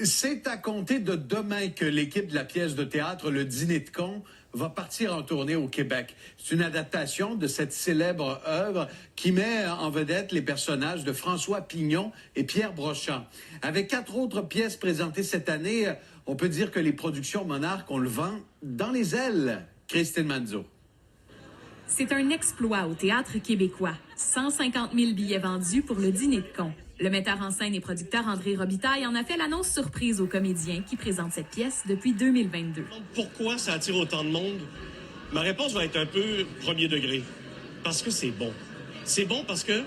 C'est à compter de demain que l'équipe de la pièce de théâtre Le Dîner de cons va partir en tournée au Québec. C'est une adaptation de cette célèbre œuvre qui met en vedette les personnages de François Pignon et Pierre Brochant. Avec 4 autres pièces présentées cette année, on peut dire que les productions Monarque ont le vent dans les ailes. Christine Manzo. C'est un exploit au théâtre québécois. 150 000 billets vendus pour Le Dîner de cons. Le metteur en scène et producteur André Robitaille en a fait l'annonce surprise aux comédiens qui présentent cette pièce depuis 2022. Pourquoi ça attire autant de monde? Ma réponse va être un peu premier degré. Parce que c'est bon. C'est bon parce que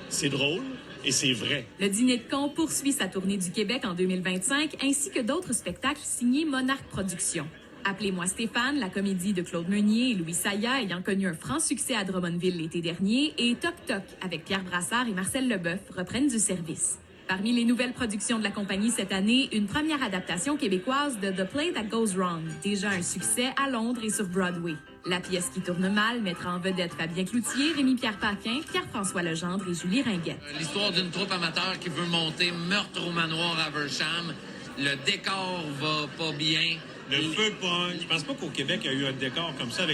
c'est drôle et c'est vrai. Le Dîner de cons poursuit sa tournée du Québec en 2025 ainsi que d'autres spectacles signés Monarque Productions. Appelez-moi Stéphane, la comédie de Claude Meunier et Louis Saya ayant connu un franc succès à Drummondville l'été dernier, et Toc Toc avec Pierre Brassard et Marcel Leboeuf reprennent du service. Parmi les nouvelles productions de la compagnie cette année, une première adaptation québécoise de The Play That Goes Wrong, déjà un succès à Londres et sur Broadway. La pièce qui tourne mal mettra en vedette Fabien Cloutier, Rémi-Pierre Paquin, Pierre-François Legendre et Julie Ringuette. L'histoire d'une troupe amateur qui veut monter meurtre au manoir à Aversham. Le décor va pas bien. Le feu pogne. Je pense pas qu'au Québec, il y a eu un décor comme ça.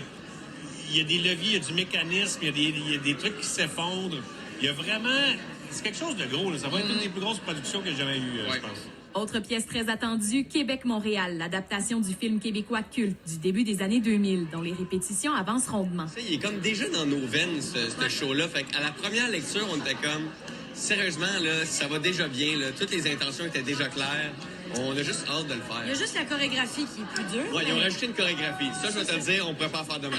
Il y a des leviers, il y a du mécanisme, il y a des trucs qui s'effondrent. Il y a vraiment... C'est quelque chose de gros. Là. Ça va être une des plus grosses productions que j'ai jamais eues, je pense. Autre pièce très attendue, Québec-Montréal, l'adaptation du film québécois culte du début des années 2000, dont les répétitions avancent rondement. Il est comme déjà dans nos veines, ce show-là. Fait qu'à la première lecture, on était comme... Sérieusement, là, ça va déjà bien. Là. Toutes les intentions étaient déjà claires. On a juste hâte de le faire. Il y a juste la chorégraphie qui est plus dure. Oui, ils ont rajouté une chorégraphie. Ça, je vais te le dire, on pourrait pas en faire demain.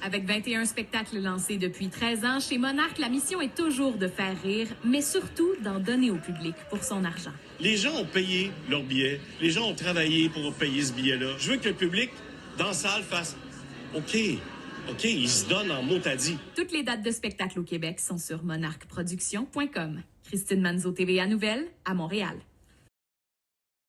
Avec 21 spectacles lancés depuis 13 ans, chez Monarque, la mission est toujours de faire rire, mais surtout d'en donner au public pour son argent. Les gens ont payé leur billet. Les gens ont travaillé pour payer ce billet-là. Je veux que le public, dans la salle, fasse « OK, ils se donnent en mot à dit. » Toutes les dates de spectacle au Québec sont sur monarqueproduction.com. Christine Manzo, TVA Nouvelles, à Montréal.